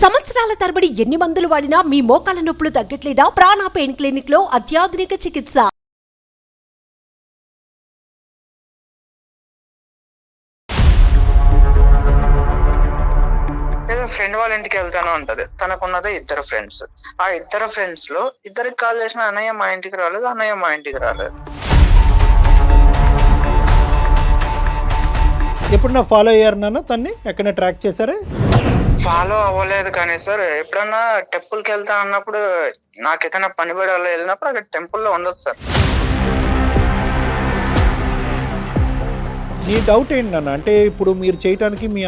సంవత్సరాల తరబడి ఎన్ని మందులు వాడినా మీ మోకాల నొప్పులు తగ్గట్లేదా? ప్రాణ పెయిన్ క్లినిక్ లో అత్యాధునిక చికిత్స. ఏదో ఫ్రెండ్ వాళ్ళ ఇంటికి వెళ్తాను అంటది. తనకున్నదే ఇద్దరు ఫ్రెండ్స్. ఆ ఇద్దరు ఫ్రెండ్స్ లో ఇద్దరికి కాల్ చేసిన అన్నయ్య మా ఇంటికి రాలేదు, అన్నయ్య మా ఇంటికి రాలేదు. ఎప్పుడన్నా ఫాలో అయ్యారు నాన్న తన్ని? ఎక్కడైనా ట్రాక్ చేశారా? ఫాలో అవ్వలేదు కానీ సార్, ఎప్పుడన్నా టెంపుల్కి వెళ్తా అన్నప్పుడు నాకు ఏదైనా పని పడి అలా వెళ్ళినప్పుడు అక్కడ టెంపుల్లో ఉండదు సార్. నీ డౌట్ ఏంటి నాన్న? అంటే ఇప్పుడు మీరు చేయటానికి మీ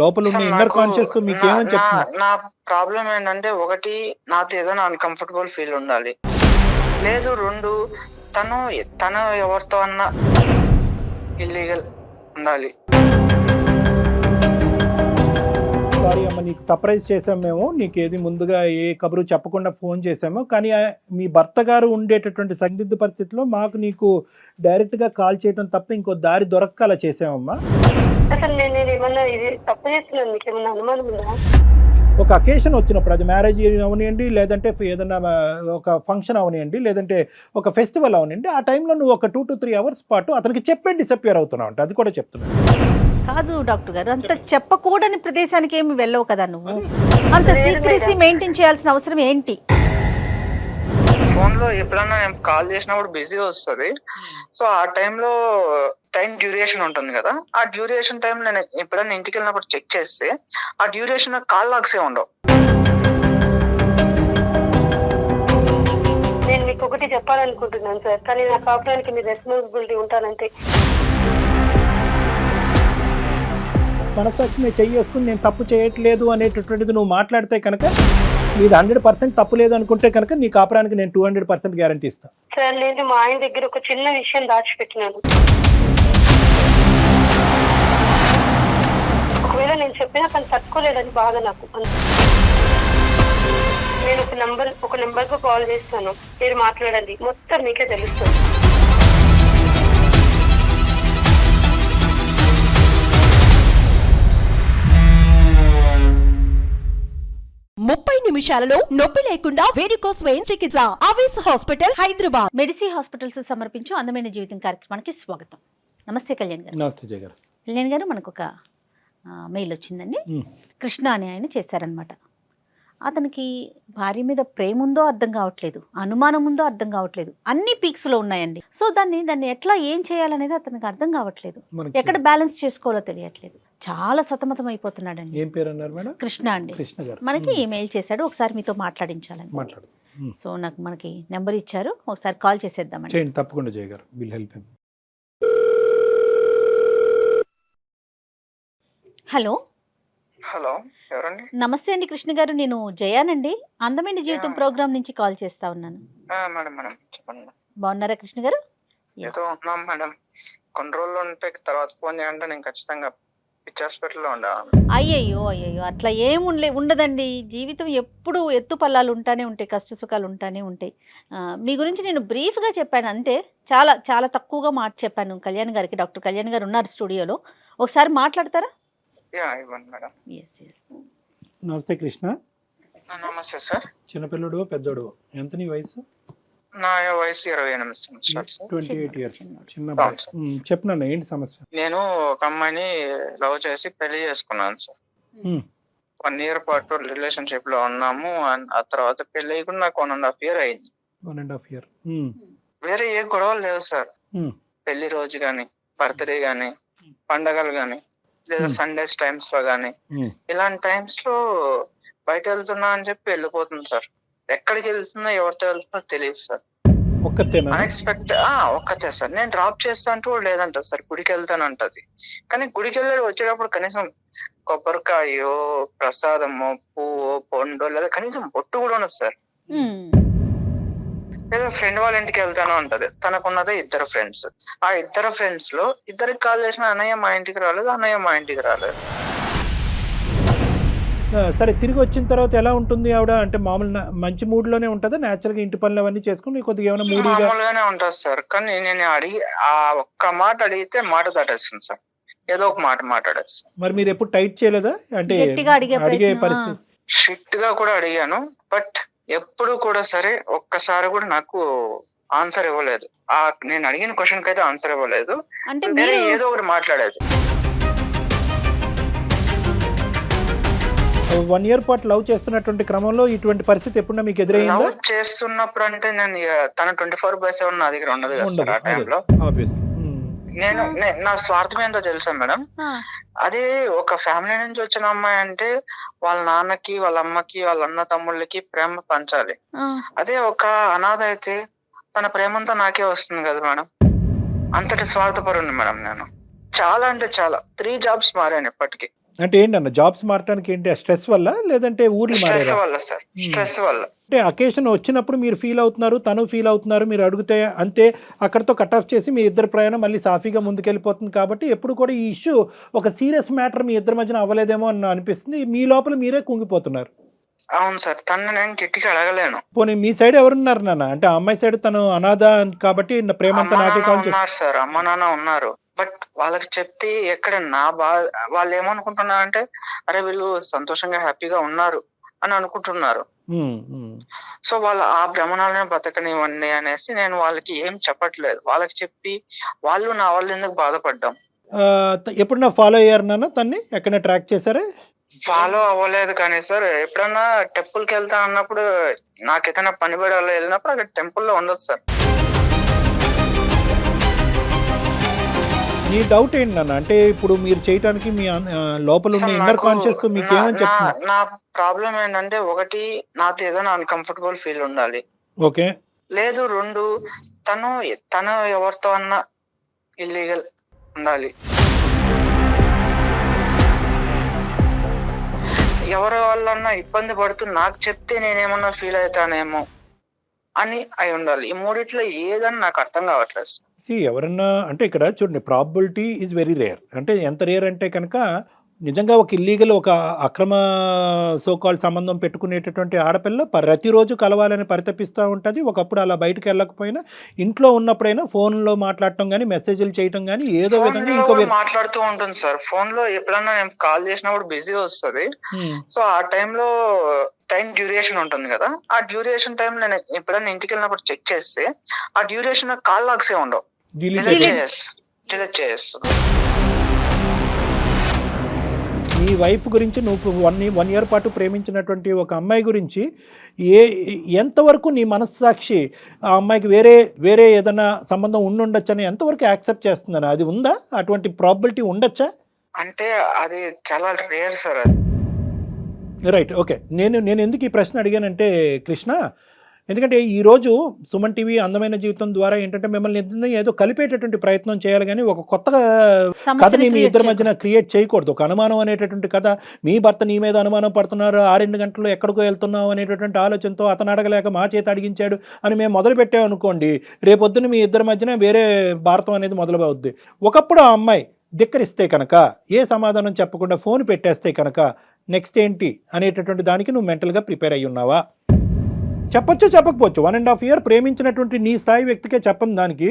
లోపల ఉన్న ఇన్నర్ కాన్షియస్ మీకు ఏమని చెప్తున్నా? నా ప్రాబ్లం ఏంటంటే, ఒకటి నాతో ఏదైనా అన్కంఫర్టబుల్ ఫీల్ ఉండాలి, లేదు రెండు తను ఎవరితో అన్నా ఇల్లీగల్ ఉండాలి. సారీ అమ్మ, నీకు సర్ప్రైజ్ చేసాం మేము. నీకు ఏది ముందుగా ఏ కబురు చెప్పకుండా ఫోన్ చేసాము. కానీ మీ భర్త గారు ఉండేటటువంటి సందిగ్ధ పరిస్థితిలో మాకు నీకు డైరెక్ట్గా కాల్ చేయడం తప్ప ఇంకో దారి దొరక్క అలా చేసామమ్మా. అసలు నేను ఏమన్నా ఇది తప్పు చేస్తున్నాను, మీకు ఏమన్నా అనుమానం ఉందా? ఒక అకేషన్ వచ్చినప్పుడు, అది మ్యారేజ్ అవనివ్వండి, లేదంటే ఏదన్నా ఒక ఫంక్షన్ అవనివ్వండి, లేదంటే ఒక ఫెస్టివల్ అవనివ్వండి, ఆ టైంలో నువ్వు ఒక 2 to 3 hours పాటు అతనికి చెప్పే డిసప్పియర్ అవుతున్నావు అంటే అది కూడా చెప్తున్నాను. కాదు డాక్టర్ గారు, అంత చెప్పకూడని ప్రదేశానికి ఏమి వెళ్ళవు కదా నువ్వు. అంత సీక్రెసీ మెయింటైన్ చేయాల్సిన అవసరం ఏంటి? ఫోన్ లో ఎప్పుడన్నా నేను కాల్ చేసినప్పుడు బిజీ వస్తుంది. సో ఆ టైంలో టైం డ్యూరేషన్ ఉంటుంది కదా, ఆ డ్యూరేషన్ టైం నేను ఎప్పుడన్నా ఇంటికి వెళ్ళినప్పుడు చెక్ చేస్తే ఆ డ్యూరేషన్ కాల్ లాగ్సే ఉండవు. నేను మీకు ఒకటి చెప్పాలనుకుంటున్నాను సార్, కానీ నా కాపురానికి మీ రెస్పాన్సిబిలిటీ ఉంటానంటే. మనసాక్షి నేను చెయ్యేసుకుని నేను తప్పు చేయట్లేదు అనేటటువంటిది నువ్వు మాట్లాడితే కనుక, నీది 100% తప్పు లేదు అనుకుంటే కనుక నీ కాపురానికి నేను 200% గ్యారంటీ ఇస్తాను. సార్ నేను మా ఆయన దగ్గర ఒక చిన్న విషయం దాచిపెట్టినాను. ఒకవేళ నేను చెప్పినా తను తట్టుకోలేదని బాధ నాకు. నేను ఒక నెంబర్ కు కాల్ చేస్తాను, మీరు మాట్లాడండి, మొత్తం మీకే తెలుస్తుంది. 30 నిమిషాలలో నొప్పి లేకుండా వేడికోస్ స్వయం చికిత్స. ఆవేశ హాస్పిటల్, హైదరాబాద్. మెడిసి హాస్పిటల్స్ సమర్పించు అందమైన జీవితం కార్యక్రమానికి స్వాగతం. నమస్తే కళ్యాణ్ గారు. నమస్తే జయ గారు. కళ్యాణ్ గారు, మనకు ఒక మెయిల్ వచ్చిందండి. కృష్ణ అనే ఆయన చేశారనమాట. అతనికి భార్య మీద ప్రేమ ఉందో అర్థం కావట్లేదు, అనుమానం ఉందో అర్థం కావట్లేదు, అన్ని పీక్స్ లో ఉన్నాయండి. సో దాన్ని ఎట్లా ఏం చేయాలనేది అతనికి అర్థం కావట్లేదు, ఎక్కడ బ్యాలెన్స్ చేసుకోవాలో తెలియట్లేదు, చాలా సతమతం అయిపోతున్నాడండి. ఏం పేరు అన్నారు మేడం? కృష్ణ అండి. కృష్ణ గారు మనకి ఈమెయిల్ చేశాడు, ఒకసారి మీతో మాట్లాడించాలని. మాట్లాడు. సో మనకి నెంబర్ ఇచ్చారు, ఒకసారి కాల్ చేసేద్దామండి. చేయండి తప్పకుండా జయ గారు, will help him. Hello. Hello, ఎవరండి? నమస్తే అండి కృష్ణ గారు, నేను జయానండి, అందమైన జీవితం ప్రోగ్రామ్ నుంచి కాల్ చేస్తా ఉన్నాను. మేడం చెప్పండి. బాగున్నారా కృష్ణ గారు? ఏదో ఉన్నాం మేడం, కొన్ని రోజులు ఉంటే తర్వాత ఫోన్ చేయాలంటే నేను ఖచ్చితంగా పిచ్చి హాస్పిటల్లో ఉండాలి. అయ్యయ్యో అట్లా ఉండదండి. జీవితం ఎప్పుడు ఎత్తు పల్లాలు ఉంటానే ఉంటాయి, కష్ట సుఖాలు ఉంటానే ఉంటాయి. మీ గురించి నేను బ్రీఫ్గా చెప్పాను అంతే, చాలా చాలా తక్కువగా మాట చెప్పాను కళ్యాణ్ గారికి. డాక్టర్ కళ్యాణ్ గారు ఉన్నారు స్టూడియోలో, ఒకసారి మాట్లాడతారా? ఇవ్వండి మేడం. నమస్తే కృష్ణ. నమస్తే సార్. చిన్నపిల్లడు పెద్దోడు ఎంత నీ వయసు? నా వయసు 28 సంవత్సరాలు సార్. 28 years. చిన్న చెప్పినా ఏంటి సమస్య? నేను ఒక అమ్మాయిని లవ్ చేసి పెళ్లి చేసుకున్నాను సార్. 1 year పాటు రిలేషన్షిప్ లో ఉన్నాము. ఆ తర్వాత పెళ్లి అయ్యి నాకు 1.5 year అయింది. 1.5 year. వేరే ఏ గొడవలు లేవు సార్. పెళ్లి రోజు గాని, బర్త్డే గాని, పండగలు గాని, లేదా సండేస్ టైమ్స్ లో గాని, ఇలాంటి టైమ్స్ లో బయట వెళ్తున్నా అని చెప్పి వెళ్ళిపోతుంది సార్. ఎక్కడికి వెళ్తున్నా, ఎవరితో వెళ్తున్నా తెలియదు సార్. ఒక్కతే సార్. నేను డ్రాప్ చేస్తా అంటూ లేదంట సార్, గుడికి వెళ్తానంటది. కానీ గుడికి వెళ్ళి వచ్చేటప్పుడు కనీసం కొబ్బరికాయో, ప్రసాదమో, పువ్వో, పండో, లేదా కనీసం బొట్టు కూడా ఉన్నది సార్. లేదా ఫ్రెండ్ వాళ్ళ ఇంటికి వెళ్తాను అంటది. తనకున్నదే ఇద్దరు ఫ్రెండ్స్. ఆ ఇద్దరు ఫ్రెండ్స్ లో ఇద్దరికి కాల్ చేసిన అన్నయ్య మా ఇంటికి రాలేదు, అన్నయ్య మా ఇంటికి రాలేదు. సరే, తిరిగి వచ్చిన తర్వాత ఎలా ఉంటుంది ఆవిడ? అంటే మామూలు మంచి మూడ్ లోనే ఉంటుందా? నేచురల్ గా ఇంటి పనులు అవన్నీ చేసుకుని కొద్దిగా ఏమైనా మామూలుగానే ఉంటుంది సార్. కానీ నేను ఆ ఒక్క మాట అడిగితే మాట దాటేస్తుంది సార్, ఏదో ఒక మాట మాట్లాడేస్తుంది. మరి మీరు ఎప్పుడు టైట్ చేయలేదా? అంటే గట్టిగా అడిగే పరిస్థితి స్ట్రిక్ట్ గా కూడా అడిగాను, బట్ ఎప్పుడు కూడా సరే ఒక్కసారి కూడా నాకు ఆన్సర్ ఇవ్వలేదు. నేను అడిగిన క్వశ్చన్ కి అయితే ఆన్సర్ ఇవ్వలేదు, అంటే వేరే మీరు ఏదో ఒకటి మాట్లాడేది. 1 year పాటు లవ్ చేస్తున్నటువంటి క్రమంలో ఇటువంటి పరిస్థితి ఎప్పుడన్నా మీకు ఎదురైందా? లవ్ చేస్తున్నప్పుడు అంటే నేను తన 24/7 నా దగ్గర ఉండదు కదా సార్. ఆ టైంలో నా స్వార్థం ఏంటో తెలుసా మేడం? అదే ఒక ఫ్యామిలీ నుంచి వచ్చిన అమ్మాయి అంటే వాళ్ళ నాన్నకి, వాళ్ళ అమ్మకి, వాళ్ళ అన్న తమ్ముళ్ళకి ప్రేమ పంచాలి. అదే ఒక అనాథ అయితే తన ప్రేమంతా నాకే వస్తుంది కదా మేడం. అంతటి స్వార్థపరుని మేడం నేను. చాలా అంటే చాలా 3 jobs మారాను ఇప్పటికి. అంటే ఏంటన్న జాబ్స్ మారడానికి ఏంటి? స్ట్రెస్ వల్ల లేదంటే ఊర్లు స్ట్రెస్ మారారా? వల్ల సార్, స్ట్రెస్ వల్ల. అంటే అకేషన్ వచ్చినప్పుడు మీరు ఫీల్ అవుతున్నారు, తను ఫీల్ అవుతున్నారు, మీరు అడిగితే అంతే అక్కడతో కట్ ఆఫ్ చేసి మీ ఇద్దరు ప్రయాణం మళ్ళీ సాఫీగా ముందుకెళ్ళిపోతుంది. కాబట్టి ఎప్పుడు కూడా ఈ ఇష్యూ ఒక సీరియస్ మ్యాటర్ మీ ఇద్దరి మధ్యన అవ్వలేదేమో అని అనిపిస్తుంది. మీ లోపల మీరే కుంగిపోతున్నారు. అవును సార్, తను నేను గట్టిగా అడగలేను. పోనీ మీ సైడ్ ఎవరున్నారు నాన్న? అంటే ఆ అమ్మాయి సైడ్ తను అనాథ కాబట్టి ప్రేమంతా అమ్మ నాకే నాన్న కాల్ చేస్తారు. ఉన్నారు సార్, అమ్మ నాన్న ఉన్నారు. బట్ వాళ్ళకి చెప్తే ఎక్కడ నా బాధ, వాళ్ళు ఏమనుకుంటున్నారు అంటే అరే వీళ్ళు సంతోషంగా హ్యాపీగా ఉన్నారు అని అనుకుంటున్నారు. సో వాళ్ళు ఆ భ్రమణాలనే బతకనివ్వండి అనేసి నేను వాళ్ళకి ఏం చెప్పట్లేదు. వాళ్ళకి చెప్పి వాళ్ళు నా వాళ్ళు ఎందుకు బాధపడ్డాం. ఎప్పుడన్నా ఫాలో అయ్యారు నాన్న తన్ని? ఎక్కడైనా ట్రాక్ చేశారా? ఫాలో అవ్వలేదు కానీ సార్, ఎప్పుడన్నా టెంపుల్ కి వెళ్తా అన్నప్పుడు, నాకు ఏదైనా పని పడి అలా వెళ్ళినప్పుడు అక్కడ టెంపుల్లో ఉండదు సార్. నీ డౌట్ ఏంటి నాన్న? అంటే ఇప్పుడు మీరు చేయటానికి మీ లోపల ఉన్న ఇన్నర్ కాన్షియస్ మీకు ఏమని చెప్తున్నా? నా ప్రాబ్లం ఏంటంటే, ఒకటి నాతో ఏదైనా అన్కంఫర్టబుల్ ఫీల్ ఉండాలి. ఓకే. లేదు 2 తను ఎవరితో అన్నా ఇల్లీగల్ ఉండాలి. ఎవరి వల్లన్నా ఇబ్బంది పడుతూ నాకు చెప్తే నేనేమన్నా ఫీల్ అవుతానేమో అని అయి ఉండాలి. ఈ మూడిట్లో ఏదని నాకు అర్థం కావట్లేదు. ఎవరన్నా అంటే ఇక్కడ చూడండి, ప్రాబిలిటీ ఈజ్ వెరీ రేర్. అంటే ఎంత రేర్ అంటే కనుక నిజంగా ఒక ఇల్లీగల్, ఒక అక్రమ సోకాల్ సంబంధం పెట్టుకునేటటువంటి ఆడపిల్ల ప్రతిరోజు కలవాలని పరితపిస్తూ ఉంటుంది. ఒకప్పుడు అలా బయటకు వెళ్ళకపోయినా ఇంట్లో ఉన్నప్పుడైనా ఫోన్లో మాట్లాడటం కానీ, మెసేజ్లు చేయటం కానీ ఏదో విధంగా ఇంకో మాట్లాడుతూ ఉంటుంది సార్. ఫోన్ లో ఎప్పుడన్నా నేను కాల్ చేసినప్పుడు బిజీ వస్తుంది. సో ఆ టైంలో టైం డ్యూరేషన్ ఉంటుంది కదా, ఆ డ్యూరేషన్ టైం నేను ఎప్పుడైనా ఇంటికి వెళ్ళినప్పుడు చెక్ చేస్తే ఆ డ్యూరేషన్ కాల్ లాగ్సే ఉండవు, డిలీట్ చేస్తాను. నీ వైఫ్ గురించి నువ్వు 1 year పాటు ప్రేమించినటువంటి ఒక అమ్మాయి గురించి ఎంతవరకు నీ మనస్సాక్షి ఆ అమ్మాయికి వేరే ఏదైనా సంబంధం ఉండొచ్చని ఎంతవరకు యాక్సెప్ట్ చేస్తుందని? అది ఉందా? అటువంటి ప్రాబిలిటీ ఉండొచ్చా? అంటే అది చాలా రేర్ సార్. Right, okay. నేను ఎందుకు ఈ ప్రశ్న అడిగానంటే కృష్ణ, ఎందుకంటే ఈరోజు సుమన్ టీవీ అందమైన జీవితం ద్వారా ఏంటంటే మిమ్మల్ని ఏదో కలిపేటటువంటి ప్రయత్నం చేయాలి, కానీ ఒక కొత్త కథని మీ ఇద్దరి మధ్యన క్రియేట్ చేయకూడదు. ఒక అనుమానం అనేటటువంటి కథ, మీ భర్త నీ మీద అనుమానం పడుతున్నారు, 6 గంటల్లో ఎక్కడికో వెళ్తున్నావు అనేటటువంటి ఆలోచనతో అతను అడగలేక మా చేత అడిగించాడు అని మేము మొదలు పెట్టామనుకోండి, రేపొద్దున మీ ఇద్దరి మధ్యన వేరే భారతం అనేది మొదలవుద్ది. ఒకప్పుడు ఆ అమ్మాయి ధిక్కరిస్తే కనుక, ఏ సమాధానం చెప్పకుండా ఫోన్ పెట్టేస్తే కనుక నెక్స్ట్ ఏంటి అనేటటువంటి దానికి నువ్వు మెంటల్గా ప్రిపేర్ అయ్యి ఉన్నావా? చెప్పొచ్చు, చెప్పకపోవచ్చు. 1.5 year ప్రేమించినటువంటి నీ స్థాయి వ్యక్తికే చెప్పని దానికి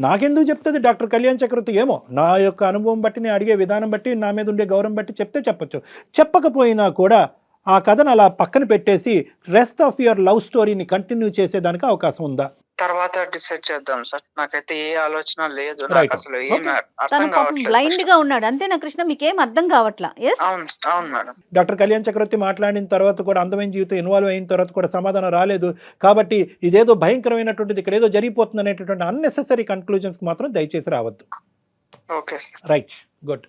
నాకెందుకు చెప్తుంది డాక్టర్ కళ్యాణ్ చక్రవర్తి? ఏమో నా యొక్క అనుభవం బట్టి, నేను అడిగే విధానం బట్టి, నా మీద ఉండే గౌరవం బట్టి చెప్తే చెప్పొచ్చు. చెప్పకపోయినా కూడా ఆ కథను అలా పక్కన పెట్టేసి రెస్ట్ ఆఫ్ యువర్ లవ్ స్టోరీని కంటిన్యూ చేసేదానికి అవకాశం ఉందా? తర్వాత డిసైడ్ చేద్దాం సార్. నాకైతే ఏ ఆలోచన లేదు, నాకు అసలు ఏం అర్థం కావట్లేదు. బ్లైండ్ గా ఉన్నాడు అంతేనా కృష్ణ? మీకేం అర్థం కావట్లా? అవును మేడం. డాక్టర్ కళ్యాణ్ చక్రవర్తి మాట్లాడిన తర్వాత కూడా, అందమైన జీవితం ఇన్వాల్వ్ అయిన తర్వాత కూడా సమాధానం రాలేదు కాబట్టి ఇదేదో భయంకరమైనటువంటిది, ఇక్కడ ఏదో జరిగిపోతుంది అనేటటువంటి అన్నెసెసరీ కన్క్లూజన్స్ మాత్రం దయచేసి రావద్దు. Okay sir. Right, good.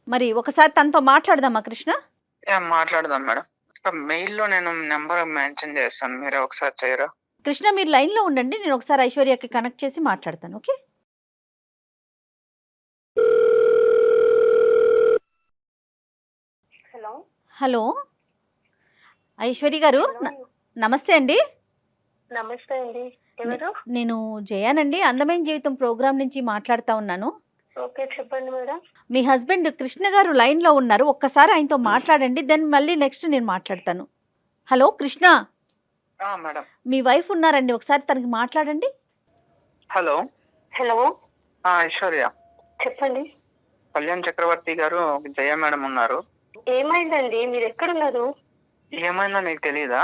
మరి ఒకసారి తనతో మాట్లాడదామా కృష్ణ? మాట్లాడదాం మేడం. మెయిల్ లో నేను నెంబర్ మెన్షన్ చేస్తాను, మీరు ఒకసారి చేయరా? కృష్ణ మీరు లైన్ లో ఉండండి, నేను ఒకసారి ఐశ్వర్యకి కనెక్ట్ చేసి మాట్లాడతాను. ఓకే. హలో ఐశ్వర్య గారు, నమస్తే అండి. నమస్తే అండి. ఎవరు? నేను జయానండి, అందమైన జీవితం ప్రోగ్రామ్ నుంచి మాట్లాడుతా ఉన్నాను. ఓకే, చెప్పండి మేడం. మీ హస్బెండ్ కృష్ణ గారు లైన్ లో ఉన్నారు, ఒక్కసారి ఆయనతో మాట్లాడండి, దెన్ మళ్ళీ నెక్స్ట్ నేను మాట్లాడతాను. హలో కృష్ణ, మేడం మీ వైఫ్ ఉన్నారండి, ఒకసారి తనకి మాట్లాడండి. హలో. హలో ఐశ్వర్య చెప్పండి. కళ్యాణ్ చక్రవర్తి గారు, జయ మేడం ఉన్నారు. ఏమైందండి? మీరు ఎక్కడున్నారు? ఏమైందో నీకు తెలీదా?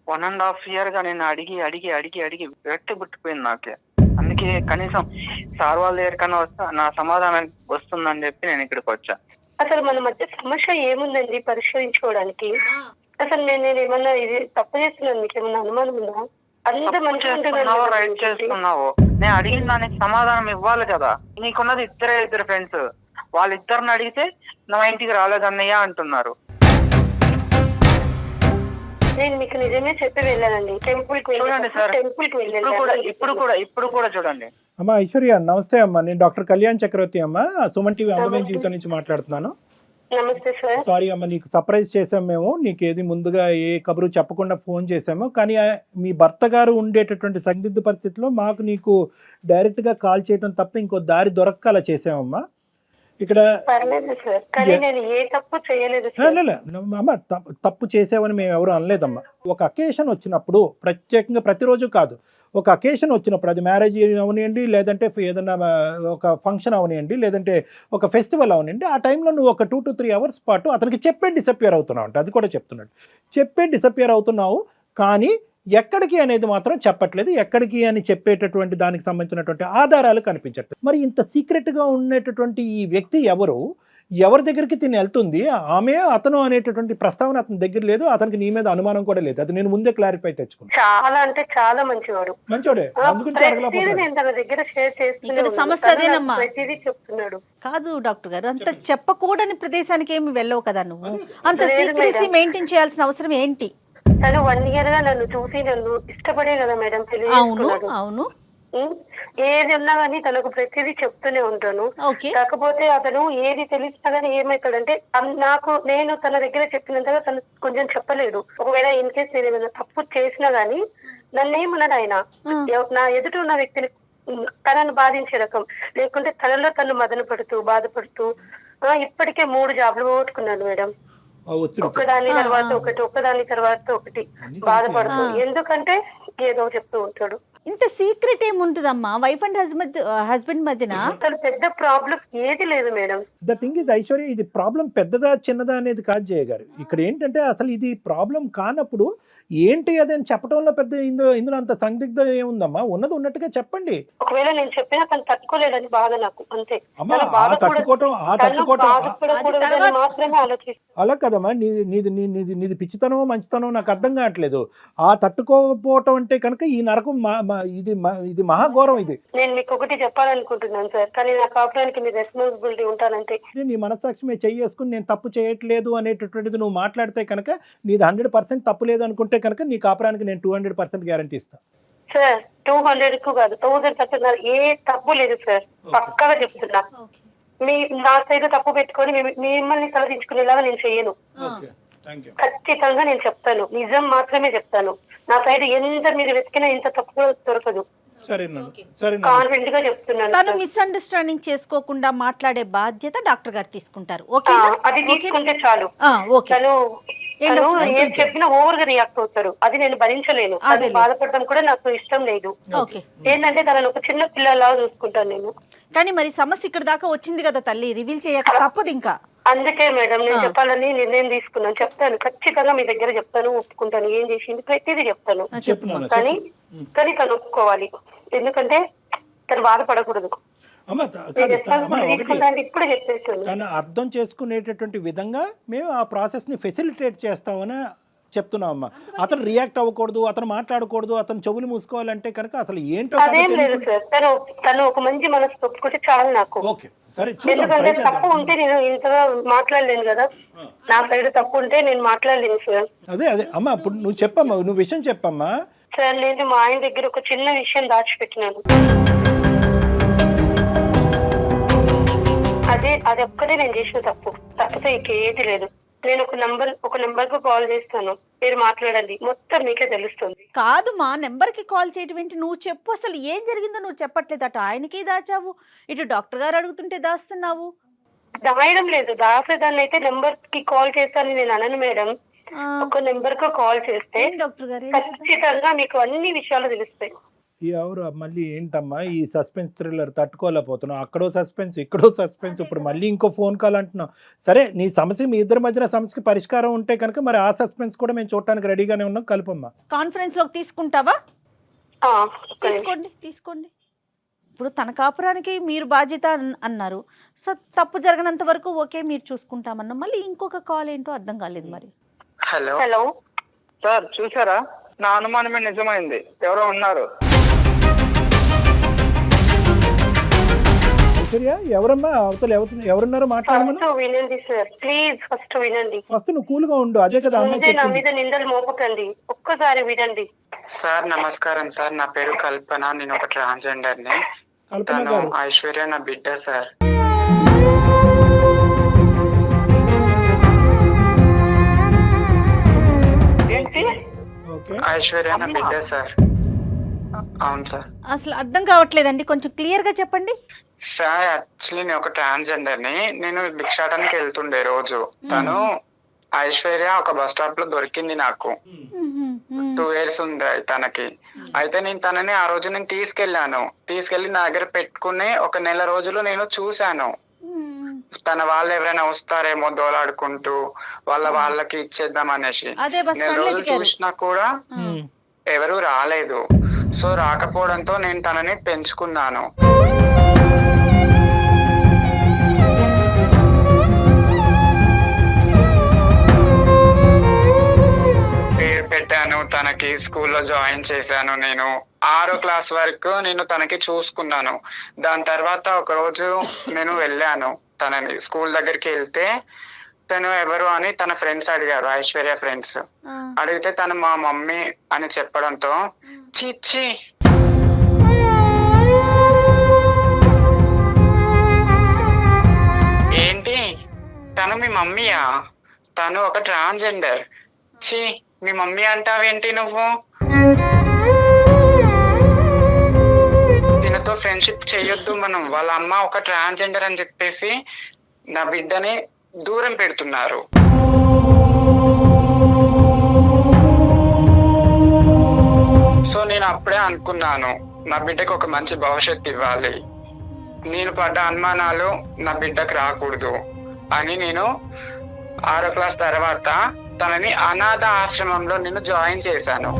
1.5 year గా నేను అడిగి అడిగి అడిగి అడిగి వ్యక్తి పుట్టిపోయింది నాకే. అందుకే కనీసం సార్ వాళ్ళ దగ్గరికన్నా వస్తా నా సమాధానం వస్తుందని చెప్పి నేను ఇక్కడికి వచ్చా. అసలు మన మధ్య సమస్య ఏముందండి పరిష్కరించుకోవడానికి? అసలు నేను ఏమన్నా ఇది తప్పు చేస్తున్నాను, మీకు ఏమన్నా అనుమానం ఉందా? అంత మంచిగా రైట్ చేస్తున్నావు. నేను అడిగిన దానికి సమాధానం ఇవ్వాలి కదా. నీకున్నది ఇద్దరు ఫ్రెండ్స్, వాళ్ళిద్దరిని అడిగితే నా ఇంటికి రాలేదన్నయ్య అంటున్నారు. నేను మీకు నిజమే చెప్పి వెళ్ళానండి. టెంపుల్ కి చూడండి సార్, ఇప్పుడు కూడా చూడండి. అమ్మా ఐశ్వర్య నమస్తే అమ్మా, నేను డాక్టర్ కళ్యాణ్ చక్రవర్తి అమ్మా, సుమన్ టీవీ అందమైన జీవితం నుంచి మాట్లాడుతున్నాను. నమస్తే సార్. సారీ అమ్మ, నీకు సర్ప్రైజ్ చేసాం మేము, నీకు ఏది ముందుగా ఏ కబురు చెప్పకుండా ఫోన్ చేసాము. కానీ మీ భర్త గారు ఉండేటటువంటి సందిగ్ధ పరిస్థితిలో మాకు నీకు డైరెక్ట్గా కాల్ చేయడం తప్ప ఇంకో దారి దొరక్క అలా చేసామమ్మా. ఇక్కడ అమ్మ తప్పు చేసావని మేము ఎవరు అనలేదమ్మా. ఒక అకేషన్ వచ్చినప్పుడు, ప్రత్యేకంగా ప్రతిరోజు కాదు, ఒక అకేషన్ వచ్చినప్పుడు, అది మ్యారేజ్ అవనివ్వండి, లేదంటే ఏదైనా ఒక ఫంక్షన్ అవనివ్వండి, లేదంటే ఒక ఫెస్టివల్ అవనివ్వండి, ఆ టైంలో నువ్వు ఒక 2 to 3 hours పాటు అతనికి చెప్పే డిసప్పియర్ అవుతున్నావు అంటే, అది కూడా చెప్తున్నాడు, చెప్పే డిసప్పియర్ అవుతున్నావు. కానీ ఎక్కడికి అనేది మాత్రం చెప్పట్లేదు. ఎక్కడికి అని చెప్పేటటువంటి దానికి సంబంధించినటువంటి ఆధారాలు కనిపించట్లేదు. మరి ఇంత సీక్రెట్గా ఉండేటటువంటి ఈ వ్యక్తి ఎవరి దగ్గరికి తిని వెళ్తుంది, ఆమె అతను అనేటటువంటి ప్రస్తావన అతని దగ్గర లేదు. అతనికి నీ మీద అనుమానం కూడా లేదు. అది నేను ముందే క్లారిఫై తెచ్చుకున్నాను. చాలా అంటే చాలా మంచివాడు, మంచోడే. సమస్య అదేనమ్మా. కాదు డాక్టర్ గారు, అంత చెప్పకూడని ప్రదేశానికి ఏమి వెళ్ళవు కదా నువ్వు. అంత సీక్రెసీ మెయింటైన్ చేయాల్సిన అవసరం ఏంటి? తను 1 year గా నన్ను చూసి నన్ను ఇష్టపడే కదా మేడం పెళ్లి చేసుకున్నాడు. అవును, ఏది ఉన్నా గానీ తనకు ప్రతిదీ చెప్తూనే ఉంటాను. కాకపోతే అతను ఏది తెలిసినా గానీ ఏమైతాడంటే, నేను తన దగ్గర చెప్పినంతగా తను కొంచెం చెప్పలేడు. ఒకవేళ ఇన్ కేస్ నేను ఏమైనా తప్పు చేసినా గానీ నన్నేమన్నాడు ఆయన, నా ఎదుట ఉన్న వ్యక్తిని తనను బాధించే రకం, లేకుంటే తనలో తను మదన పడుతూ బాధపడుతూ ఇప్పటికే 3 jobs పోగొట్టుకున్నాను మేడం. ఒకదాని తర్వాత ఒకటి బాధపడుతూ, ఎందుకంటే ఏదో చెప్తూ ఉంటాడు. ఇంత సీక్రెట్ ఏముంటుందమ్మా వైఫ్ అండ్ హస్బెండ్ మధ్యన? అసలు పెద్ద ప్రాబ్లం ఏది లేదు madam. The thing is Aishwarya, ఇది ప్రాబ్లం పెద్దదా చిన్నదా అనేది కాదు జయ గారు. ఇక్కడ ఏంటంటే అసలు ఇది ప్రాబ్లం కానప్పుడు ఏంటి అది అని చెప్పడంలో పెద్ద ఇందులో అంత సందిగ్ధం ఏముందమ్మా? ఉన్నది ఉన్నట్టుగా చెప్పండి. ఒకవేళ నేను చెప్పినా తను తట్టుకోలేదని బాధ నాకు, అంతే. మాత్రమే ఆలోచిస్తాను. అలా కదమ్మా, నీది పిచ్చితనమో మంచితనమో నాకు అర్థం కావట్లేదు. ఆ తట్టుకోకపోవటం అంటే కనుక ఈ నరకం ఇది మహాఘోరం. ఇది నేను మీకు ఒకటి చెప్పాలనుకుంటున్నాను సార్, కానీ నా కాపురానికి మీ రెస్పాన్సిబిలిటీ ఉంటానంటే. నీ మనస్సాక్షి మీద చేసుకుని నేను తప్పు చేయట్లేదు అనేటటువంటిది నువ్వు మాట్లాడితే కనుక, నీది 100% తప్పు లేదు అనుకుంటే కనుక నీ కాపురానికి నేను 200% గ్యారంటీ ఇస్తాను సార్. 200 కాదు, 1000% ఏ తప్పు లేదు సార్, పక్కాగా చెప్తున్నా. నా సైడ్ తప్పు పెట్టుకొని మిమ్మల్ని తలదించుకునేలాగా నేను చెయ్యను. ఖచ్చితంగా నేను చెప్తాను, నిజం మాత్రమే చెప్తాను. నా సైడ్ ఎంత మీరు వెతికినా ఇంత తప్పు కూడా దొరకదు. కాన్ఫిడెంట్ గా చెప్తున్నాను. తను మిస్అండర్స్టాండింగ్ చేసుకోకుండా మాట్లాడే బాధ్యత డాక్టర్ గారు తీసుకుంటారు. అది తీసుకుంటే చాలు. తను ఏం చెప్పినా ఓవర్ గా రియాక్ట్ అవుతారు, అది నేను భరించలేను. అది బాధపడడం కూడా నాకు ఇష్టం లేదు. ఏంటంటే తనను ఒక చిన్న పిల్లలాగా చూసుకుంటాను నేను. కానీ మరి సమస్య ఇక్కడ దాకా వచ్చింది కదా తల్లి, రివీల్ చేయక తప్పదు. ఇంకా అందుకే మేడం నేను చెప్పాలని నిర్ణయం తీసుకున్నాను. చెప్తాను, ఖచ్చితంగా మీ దగ్గర చెప్తాను, ఒప్పుకుంటాను. ఏం చేసింది ప్రతిదీ చెప్తాను. కానీ తను ఒప్పుకోవాలి, ఎందుకంటే తను బాధపడకూడదు. ఇప్పుడే చెప్పేస్తాను. తను అర్థం చేసుకునేటటువంటి విధంగా మేము ఆ ప్రాసెస్ ని ఫెసిలిటేట్ చేస్తామని చెప్తున్నాం అమ్మా. అతను రియాక్ట్ అవ్వకూడదు, అతను మాట్లాడకూడదు, అతను చెవులు మూసుకోవాలంటే కనుక అసలు ఏంటో అదేం లేదు సార్. తను ఒక మంచి మనసు ఒప్పుకుంటే చాలు నాకు. ఓకే సరే, ఎందుకంటే తప్పు ఉంటే నేను ఇంతగా మాట్లాడలేను కదా, నా సైడ్ తప్పు ఉంటే నేను మాట్లాడలేను సార్. అదే అమ్మా, ఇప్పుడు నువ్వు చెప్పమ్మా, నువ్వు విషయం చెప్పమ్మా. సార్ నేను మా ఆయన దగ్గర ఒక చిన్న విషయం దాచిపెట్టినాను. అది ఒక్కటే నేను చేసిన తప్పితే ఇంకేది లేదు. నేను ఒక నెంబర్ కు కాల్ చేస్తాను, మీరు మాట్లాడండి, మొత్తం మీకే తెలుస్తుంది. కాదు మా నెంబర్ కి కాల్ చేయటం ఏంటి? నువ్వు చెప్పు, అసలు ఏం జరిగిందో నువ్వు చెప్పట్లేదు. అటు ఆయనకి దాచావు, ఇటు డాక్టర్ గారు అడుగుతుంటే దాస్తున్నావు. దాయడం లేదు, దాసేదాన్ని అయితే నెంబర్ కి కాల్ చేస్తానని నేను అనను మేడం. ఒక నెంబర్ కు కాల్ చేస్తే డాక్టర్ గారు ఖచ్చితంగా మీకు అన్ని విషయాలు తెలుస్తాయి. ఎవరు మళ్ళీ ఏంటమ్మా ఈ సస్పెన్స్ థ్రిల్లర్ తట్టుకోలేకపోతున్నావు? అక్కడో సస్పెన్స్, ఇక్కడో సస్పెన్స్, ఇప్పుడు మళ్ళీ ఇంకో ఫోన్ కాల్ అంటున్నావు. సరే, నీ సమస్య, మీ ఇద్దరి మధ్యన సమస్యకి పరిష్కారం ఉంటే కనుక మరి ఆ సస్పెన్స్ కూడా మేము చూడటానికి రెడీగానే ఉన్నాం. కలుపమ్మా. కాన్ఫరెన్స్ లోకి తీసుకుంటావా? ఆ, తీసుకోండి తీసుకోండి. ఇప్పుడు తన కాపురానికి మీరు బాధ్యత అన్నారు. సో తప్పు జరగనంత వరకు ఓకే మీరు చూసుకుంటామన్నా, మళ్ళీ ఇంకొక కాల్ ఏంటో అర్థం కాలేదు మరి. హలో హలో సార్, చూసారా? నా అనుమానమే నిజమైంది. ఎవరో ఉన్నారు. ఐశ్వర్య, ఎవరమ్మా అవతల ఎవరున్నారో మాట్లాడమను. ఫస్ట్ వినండి సార్, ప్లీజ్ ఫస్ట్ వినండి. ఫస్ట్ నువ్వు కూల్గా ఉండు. అదే కదా అమ్మాయి ముందే నా చెప్పింది. మీద నిందలు మోపకండి, ఒక్కసారి వినండి. సార్ నమస్కారం సార్, నా పేరు కల్పన, నేను ఒక ట్రాన్స్జెండర్ ని. కల్పన తను గారు, ఐశ్వర్య నా బిడ్డ సార్. ఏంటి? ఓకే. ఐశ్వర్య నా బిడ్డ సార్. అవును సార్. అసలు అర్థం కావట్లేదండి, కొంచెం క్లియర్ గా చెప్పండి. సార్ యాక్చువల్లీ నేను ఒక ట్రాన్స్జెండర్ ని. నేను భిక్షాటనకి వెళ్తుండే రోజు. తను ఐశ్వర్య ఒక బస్ స్టాప్ లో దొరికింది నాకు. 2 years ఉంది తనకి. అయితే నేను తనని ఆ రోజు తీసుకెళ్లి నా దగ్గర పెట్టుకుని 1 నెల రోజులు నేను చూశాను. తన వాళ్ళు ఎవరైనా వస్తారేమో దోలాడుకుంటూ వాళ్ళకి ఇచ్చేద్దాం అనేసి. అదే బస్ నెల స్టాండ్ లో రోజులు దిగారు. చూసినా కూడా ఎవరు రాలేదు. సో రాకపోవడంతో నేను తనని పెంచుకున్నాను. పేరు పెట్టాను తనకి, స్కూల్లో జాయిన్ చేశాను. నేను 6వ క్లాస్ వరకు నేను తనకి చూసుకున్నాను. దాని తర్వాత ఒక రోజు నేను వెళ్ళాను తనని స్కూల్ దగ్గరికి. వెళ్తే తను ఎవరు అని తన ఫ్రెండ్స్ అడిగారు, ఐశ్వర్య ఫ్రెండ్స్. అడిగితే తను మా మమ్మీ అని చెప్పడంతో చిచ్చి ఏంటి తను మీ మమ్మీయా? తను ఒక ట్రాన్స్జెండర్. ఛీ, మీ మమ్మీ అంటావేంటి నువ్వు? దీనితో ఫ్రెండ్షిప్ చెయ్యొద్దు మనం. వాళ్ళ అమ్మ ఒక ట్రాన్స్జెండర్ అని చెప్పేసి నా బిడ్డని దూరం పెడుతున్నారు. సో నేను అప్పుడే అనుకున్నాను, నా బిడ్డకు ఒక మంచి భవిష్యత్తు ఇవ్వాలి. నేను పడ్డ అనుమానాలు నా బిడ్డకు రాకూడదు అని నేను 6వ క్లాస్ తర్వాత తనని అనాథ ఆశ్రమంలో నేను జాయిన్ చేశాను.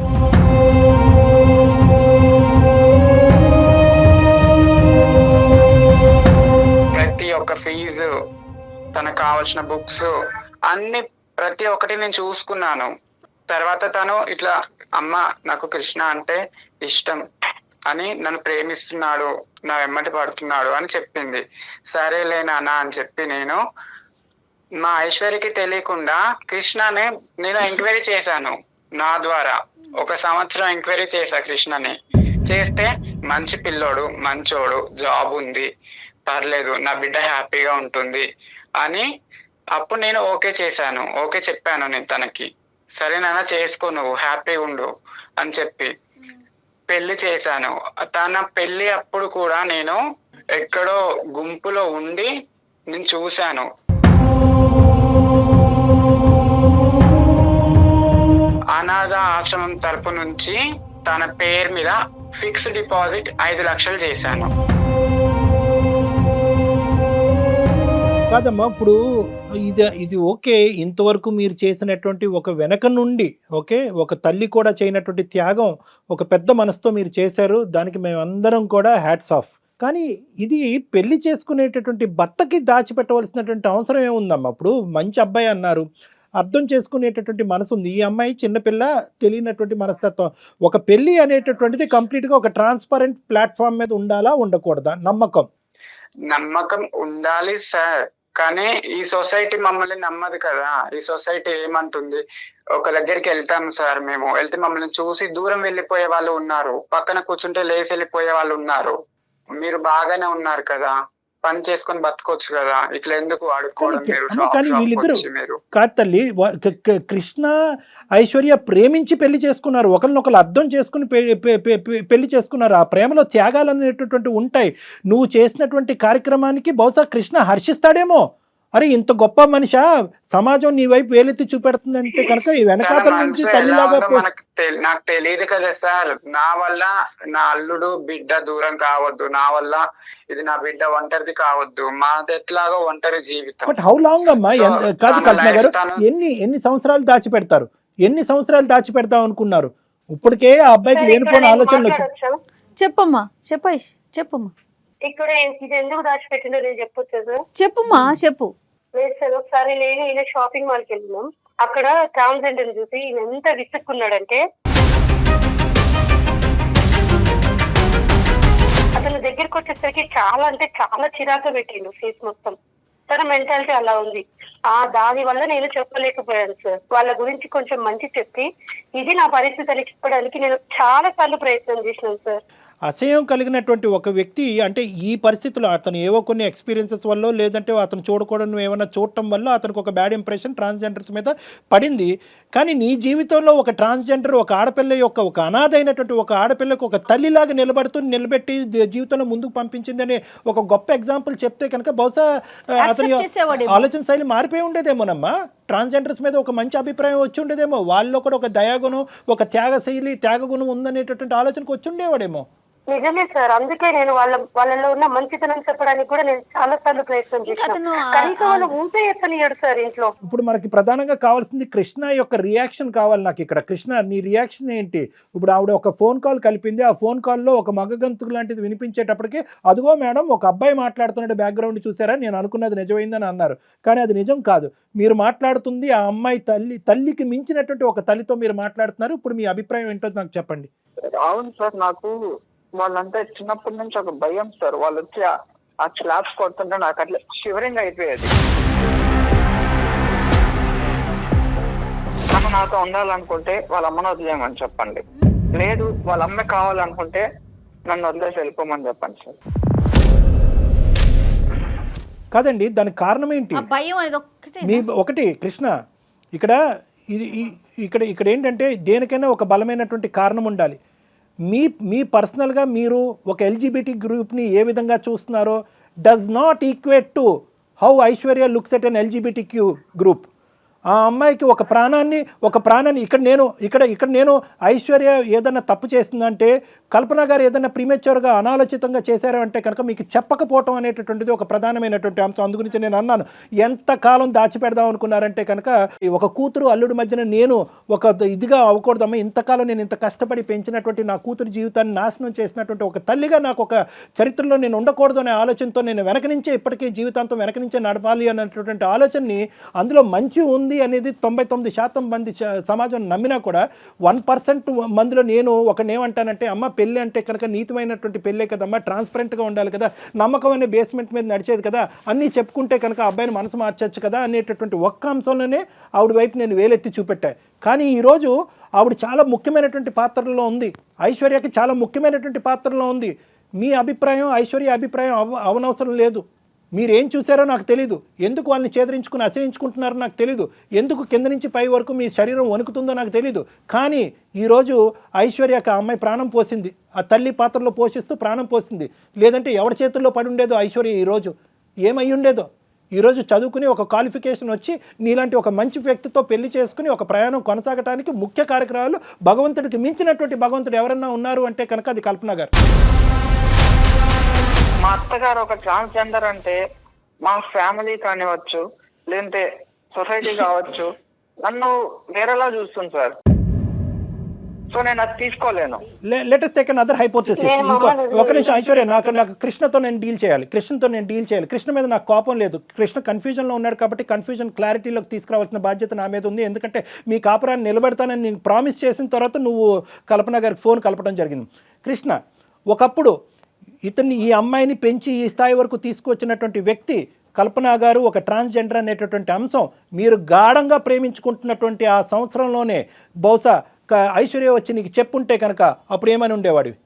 ప్రతి ఒక్క ఫీజు, తనకు కావాల్సిన బుక్స్ అన్ని ప్రతి ఒక్కటి నేను చూసుకున్నాను. తర్వాత తను ఇట్లా, అమ్మ నాకు కృష్ణ అంటే ఇష్టం అని, నన్ను ప్రేమిస్తున్నాడు, నా వెమ్మటి పడుతున్నాడు అని చెప్పింది. సరేలే నాన్న అని చెప్పి నేను మా ఐశ్వర్యకి తెలియకుండా కృష్ణని నేను ఎంక్వైరీ చేశాను. నా ద్వారా 1 సంవత్సరం ఎంక్వైరీ చేశా కృష్ణని. చేస్తే మంచి పిల్లోడు, మంచోడు, జాబ్ ఉంది, పర్లేదు, నా బిడ్డ హ్యాపీగా ఉంటుంది అని అప్పుడు నేను ఓకే చేశాను. ఓకే చెప్పాను నేను తనకి. సరే నాన్న చేసుకో, నువ్వు హ్యాపీగా ఉండు అని చెప్పి పెళ్లి చేశాను. తన పెళ్లి అప్పుడు కూడా నేను ఎక్కడో గుంపులో ఉండి నేను చూశాను. అనాథ ఆశ్రమం తరపు నుంచి తన పేరు మీద ఫిక్స్డ్ డిపాజిట్ 5 లక్షలు చేశాను. కాదమ్మా, ఇప్పుడు ఇది ఓకే. ఇంతవరకు మీరు చేసినటువంటి ఒక వెనక నుండి ఓకే, ఒక తల్లి కూడా చేయనటువంటి త్యాగం ఒక పెద్ద మనసుతో మీరు చేశారు. దానికి మేమందరం కూడా హ్యాట్స్ ఆఫ్. కానీ ఇది పెళ్లి చేసుకునేటటువంటి భర్తకి దాచిపెట్టవలసినటువంటి అవసరం ఏముందమ్మా? ఇప్పుడు మంచి అబ్బాయి అన్నారు, అర్థం చేసుకునేటటువంటి మనసు ఉంది. ఈ అమ్మాయి చిన్నపిల్ల, తెలియనటువంటి మనస్తత్వం. ఒక పెళ్లి అనేటటువంటిది కంప్లీట్గా ఒక ట్రాన్స్పరెంట్ ప్లాట్ఫామ్ మీద ఉండాలా, ఉండకూడదా? నమ్మకం ఉండాలి సార్, కానీ ఈ సొసైటీ మమ్మల్ని నమ్మదు కదా. ఈ సొసైటీ ఏమంటుంది, ఒక దగ్గరికి వెళ్తాం సార్, మేము వెళ్తే మమ్మల్ని చూసి దూరం వెళ్ళిపోయే వాళ్ళు ఉన్నారు, పక్కన కూర్చుంటే లేచి వెళ్ళిపోయే వాళ్ళు ఉన్నారు. మీరు బాగానే ఉన్నారు కదా, పని చేసుకొని బతకొచ్చు కదా, ఇట్లా ఎందుకు అడుక్కోవడం మీరు? కానీ వీళ్ళిద్దరు కాదు తల్లి, కృష్ణ ఐశ్వర్య ప్రేమించి పెళ్లి చేసుకున్నారు, ఒకరినొకరు అర్థం చేసుకుని పెళ్లి చేసుకున్నారు. ఆ ప్రేమలో త్యాగాలు అనేటటువంటి ఉంటాయి. నువ్వు చేసినటువంటి కార్యక్రమానికి బహుశా కృష్ణ హర్షిస్తాడేమో. అరే ఇంత గొప్ప మనిషా, సమాజం నీ వైపు వేలెత్తి చూపెడుతుందంటే కనుక ఈ వెనకాతల నుంచి తల్లిలాగా నాకు తెలియదు కదా సార్. నా వల్ల నా అల్లుడు బిడ్డ దూరం కావద్దు, నా వల్ల ఇది నా బిడ్డ ఒంటరిది కావద్దు, మాది ఎట్లాగో ఒంటరి జీవితం. బట్ హౌ లాంగ్ అమ్మా? కాదు కల్పన గారు, ఎన్ని సంవత్సరాలు దాచిపెడతారు? ఎన్ని సంవత్సరాలు దాచిపెడతాం అనుకున్నారు? ఇప్పటికే ఆ అబ్బాయికి లేనిపోయిన ఆలోచనలు వచ్చాయి. చెప్పమ్మా, చెప్పేసి చెప్పమ్మా. ఇక్కడ ఇది ఎందుకు దాచిపెట్టిందో నేను చెప్పొచ్చు సార్? చెప్పుమా, చెప్పు. లేదు సార్, ఒకసారి నేను ఈయన షాపింగ్ మాల్కి వెళ్ళినాం. అక్కడ ట్రాన్స్జెండర్ చూసి ఈయన ఎంత విసుక్కున్నాడంటే అతను దగ్గరికి వచ్చేసరికి చాలా అంటే చాలా చిరాకు పెట్టిండు ఫేస్ మొత్తం. తన మెంటాలిటీ అలా ఉంది. దాని వల్ల నేను చెప్పలేకపోయాను సార్. వాళ్ళ గురించి కొంచెం మంచి చెప్పి ఇది నా పరిస్థితి చెప్పడానికి నేను చాలా సార్లు ప్రయత్నం చేసినాను సార్. అసహ్యం కలిగినటువంటి ఒక వ్యక్తి అంటే ఈ పరిస్థితుల్లో అతను ఏవో కొన్ని ఎక్స్పీరియన్సెస్ వల్ల, లేదంటే అతను చూడకూడదు ఏమైనా చూడటం వల్ల అతనికి ఒక బ్యాడ్ ఇంప్రెషన్ ట్రాన్స్జెండర్స్ మీద పడింది. కానీ నీ జీవితంలో ఒక ట్రాన్స్జెండర్, ఒక ఆడపిల్ల యొక్క ఒక అనాథ అయినటువంటి ఒక ఆడపిల్లకు ఒక తల్లిలాగా నిలబెట్టి జీవితంలో ముందుకు పంపించిందని ఒక గొప్ప ఎగ్జాంపుల్ చెప్తే కనుక బహుశా అతని ఆలోచన శైలి మారిపోయి ఉండేదేమోనమ్మా. ట్రాన్స్జెండర్స్ మీద ఒక మంచి అభిప్రాయం వచ్చి ఉండేదేమో, వాళ్ళలో కూడా ఒక దయాగుణం, ఒక త్యాగగుణం ఉందనేటటువంటి ఆలోచనకు వచ్చి ఉండేవాడేమో. నిజమే సార్, అందుకే నేను వాళ్ళలో ఉన్న మంచితనం చెప్పడానికి కూడా నేను చాలా సార్లు ప్రయత్నం చేశాను. కనీసం వాళ్ళు ఊపే ఎత్తనియడు సార్ ఇంట్లో. ఇప్పుడు మనకి ప్రధానంగా కావాల్సింది కృష్ణ యొక్క రియాక్షన్ కావాలి నాకు ఇక్కడ. కృష్ణ, నీ రియాక్షన్ ఏంటి? ఇప్పుడు ఆవిడ ఒక ఫోన్ కాల్ కలిపింది, ఆ ఫోన్ కాల్లో ఒక మగగంతుకు లాంటిది వినిపించేటప్పటికి అదిగో మేడం ఒక అబ్బాయి మాట్లాడుతున్నట్టు బ్యాక్గ్రౌండ్ చూసారా, నేను అనుకున్నది నిజమైందని అన్నారు. కానీ అది నిజం కాదు. మీరు మాట్లాడుతుంది ఆ అమ్మాయి తల్లికి మించినటువంటి ఒక తల్లితో మీరు మాట్లాడుతున్నారు. ఇప్పుడు మీ అభిప్రాయం ఏంటో నాకు చెప్పండి. అవును సార్, నాకు వాళ్ళంతా చిన్నప్పటి నుంచి ఒక భయం సార్. వాళ్ళు వచ్చి ఆ క్లాప్స్ కొడుతుంటే నాకు అట్లా షివరింగ్ అయిపోయేది. తను నాతో ఉండాలనుకుంటే వాళ్ళ అమ్మను వదిలేయమని చెప్పండి, లేదు వాళ్ళ అమ్మ కావాలనుకుంటే నన్ను వదిలేసి వెళ్ళిపోమని చెప్పండి సార్. కాదండి, దానికి కారణం ఏంటి? ఒకటి కృష్ణ, ఇక్కడ ఏంటంటే దేనికైనా ఒక బలమైనటువంటి కారణం ఉండాలి. మీ పర్సనల్గా మీరు ఒక ఎల్జీబీటీ గ్రూప్ని ఏ విధంగా చూస్తున్నారో does not equate to how Aishwarya looks at an LGBTQ group. ఆ అమ్మాయికి ఒక ప్రాణాన్ని ఇక్కడ నేను ఐశ్వర్య ఏదైనా తప్పు చేసిందంటే, కల్పన గారు ఏదైనా ప్రీమెచ్యూర్గా అనాలోచితంగా చేశారు అంటే కనుక మీకు చెప్పకపోవటం అనేటటువంటిది ఒక ప్రధానమైనటువంటి అంశం. అందుగురించి నేను అన్నాను, ఎంతకాలం దాచిపెడదాం అనుకున్నారంటే కనుక ఒక కూతురు అల్లుడి మధ్యన నేను ఒక ఇదిగా అవ్వకూడదమ్మా. ఇంతకాలం నేను ఇంత కష్టపడి పెంచినటువంటి నా కూతురు జీవితాన్ని నాశనం చేసినటువంటి ఒక తల్లిగా నాకు ఒక చరిత్రలో నేను ఉండకూడదు అనే ఆలోచనతో నేను వెనక నుంచే ఇప్పటికీ జీవితాంతం వెనక నుంచే నడపాలి అన్నటువంటి ఆలోచనని, అందులో మంచి ఉంది అనేది 99% మంది సమాజం నమ్మినా కూడా 1% మందిలో నేను ఒకనేమంటానంటే, అమ్మ పెళ్ళి అంటే కనుక నీతిమైనటువంటి పెళ్ళే కదమ్మా, ట్రాన్స్పరెంట్గా ఉండాలి కదా, నమ్మకం అనే బేస్మెంట్ మీద నడిచేది కదా, అన్నీ చెప్పుకుంటే కనుక అబ్బాయిని మనసు మార్చచ్చు కదా అనేటటువంటి ఒక్క అంశంలోనే ఆవిడ వైపు నేను వేలెత్తి చూపెట్టా. కానీ ఈరోజు ఆవిడ చాలా ముఖ్యమైనటువంటి పాత్రలో ఉంది, ఐశ్వర్యకి చాలా ముఖ్యమైనటువంటి పాత్రలో ఉంది. మీ అభిప్రాయం ఐశ్వర్య అభిప్రాయం అవనవసరం లేదు. మీరేం చూసారో నాకు తెలీదు, ఎందుకు వాళ్ళని చేదరించుకుని అసహించుకుంటున్నారో నాకు తెలీదు, ఎందుకు కింద నుంచి పై వరకు మీ శరీరం వణుకుతుందో నాకు తెలీదు. కానీ ఈరోజు ఐశ్వర్యకి ఆ అమ్మాయి ప్రాణం పోసింది, ఆ తల్లి పాత్రలో పోషిస్తూ ప్రాణం పోసింది. లేదంటే ఎవరి చేతుల్లో పడి ఉండేదో ఐశ్వర్య ఈరోజు, ఏమై ఉండేదో. ఈరోజు చదువుకుని ఒక క్వాలిఫికేషన్ వచ్చి నీలాంటి ఒక మంచి వ్యక్తితో పెళ్లి చేసుకుని ఒక ప్రయాణం కొనసాగటానికి ముఖ్య కార్యక్రమాలు భగవంతుడికి మించినటువంటి భగవంతుడు ఎవరన్నా ఉన్నారు అంటే కనుక అది కల్పన గారు. మా అత్తగారు ఒక ట్రాన్స్జెండర్ అంటే మా ఫ్యామిలీ కానివచ్చు, లేదంటే సొసైటీ కావచ్చు, నన్ను వేరేలా చూస్తుంది సార్. సో నేను అది తీసుకోలేను. Let us take another hypothesis. ఇంకో ఒక నిమిషం ఐశ్వర్య, నాకు కృష్ణతో నేను డీల్ చేయాలి. కృష్ణ మీద నాకు కోపం లేదు. కృష్ణ కన్ఫ్యూజన్లో ఉన్నాడు కాబట్టి కన్ఫ్యూజన్ క్లారిటీలోకి తీసుకురావాల్సిన బాధ్యత నా మీద ఉంది. ఎందుకంటే మీ కాపురాన్ని నిలబెడతానని నేను ప్రామిస్ చేసిన తర్వాత నువ్వు కల్పన గారికి ఫోన్ కలపడం జరిగింది. కృష్ణ, ఒకప్పుడు ఈ అమ్మాయిని పెంచి ఈ స్థాయి వరకు తీసుకొచ్చినటువంటి వ్యక్తి కల్పన గారు ఒక ట్రాన్స్జెండర్ అనేటటువంటి అంశం మీరు గాఢంగా ప్రేమించుకుంటున్నటువంటి ఆ సంవత్సరంలోనే బహుశా ఐశ్వర్య వచ్చి నీకు చెప్పుంటే కనుక అప్పుడు ఏమని ఉండేవాడివి?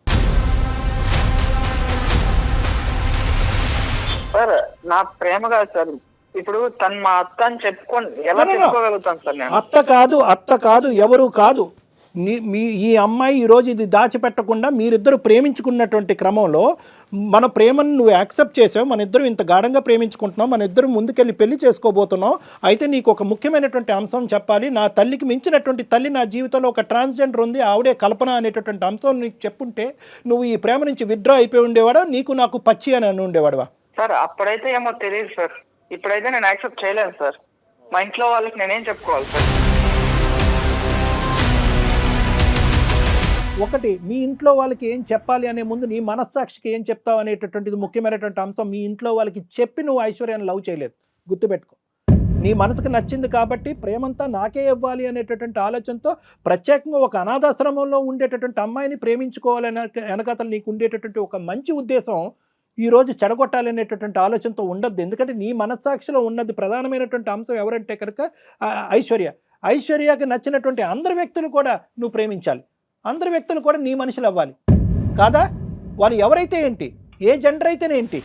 సార్ నా ప్రేమ కాదు సార్, ఇప్పుడు తను మా అత్త అని చెప్పుకొని ఎలా చెప్పుకోగలుగుతాను సార్ నేను? అత్త కాదు ఎవరు కాదు, ఈ అమ్మాయి ఈరోజు ఇది దాచిపెట్టకుండా మీరిద్దరు ప్రేమించుకున్నటువంటి క్రమంలో మన ప్రేమను నువ్వు యాక్సెప్ట్ చేసావు, మన ఇద్దరు ఇంత గాఢంగా ప్రేమించుకుంటున్నావు, మన ఇద్దరు ముందుకెళ్ళి పెళ్లి చేసుకోబోతున్నావు. అయితే నీకు ఒక ముఖ్యమైనటువంటి అంశం చెప్పాలి. నా తల్లికి మించినటువంటి తల్లి నా జీవితంలో ఒక ట్రాన్స్జెండర్ ఉంది, ఆవిడే కల్పన అనేటటువంటి అంశం నీకు చెప్పుంటే నువ్వు ఈ ప్రేమ నుంచి విత్డ్రా అయిపోయి ఉండేవాడా, నీకు నాకు పచ్చి అని ఉండేవాడువా? సార్ అప్పుడైతే ఏమో తెలియదు సార్, ఇప్పుడైతే నేను యాక్సెప్ట్ చేయలేను సార్. మా ఇంట్లో వాళ్ళకి నేనేం చెప్పుకోవాలి సార్? ఒకటి, మీ ఇంట్లో వాళ్ళకి ఏం చెప్పాలి అనే ముందు నీ మనస్సాక్షికి ఏం చెప్తావు అనేటటువంటిది ముఖ్యమైనటువంటి అంశం. మీ ఇంట్లో వాళ్ళకి చెప్పి నువ్వు ఐశ్వర్యాన్ని లవ్ చేయలేదు, గుర్తుపెట్టుకో. నీ మనసుకు నచ్చింది కాబట్టి ప్రేమంతా నాకే ఇవ్వాలి అనేటటువంటి ఆలోచనతో ప్రత్యేకంగా ఒక అనాథాశ్రమంలో ఉండేటటువంటి అమ్మాయిని ప్రేమించుకోవాలనే వెనకాతలు నీకు ఉండేటటువంటి ఒక మంచి ఉద్దేశం ఈరోజు చెడగొట్టాలనేటటువంటి ఆలోచనతో ఉండద్దు. ఎందుకంటే నీ మనస్సాక్షిలో ఉన్నది ప్రధానమైనటువంటి అంశం ఎవరంటే కనుక ఐశ్వర్యకి నచ్చినటువంటి అందరి వ్యక్తులు కూడా నువ్వు ప్రేమించాలి, అందరి వ్యక్తులు కూడా నీ మనుషులు అవ్వాలి కాదా? వాళ్ళు ఎవరైతే ఏంటి, ఏ జెండర్ అయితేనేంటి,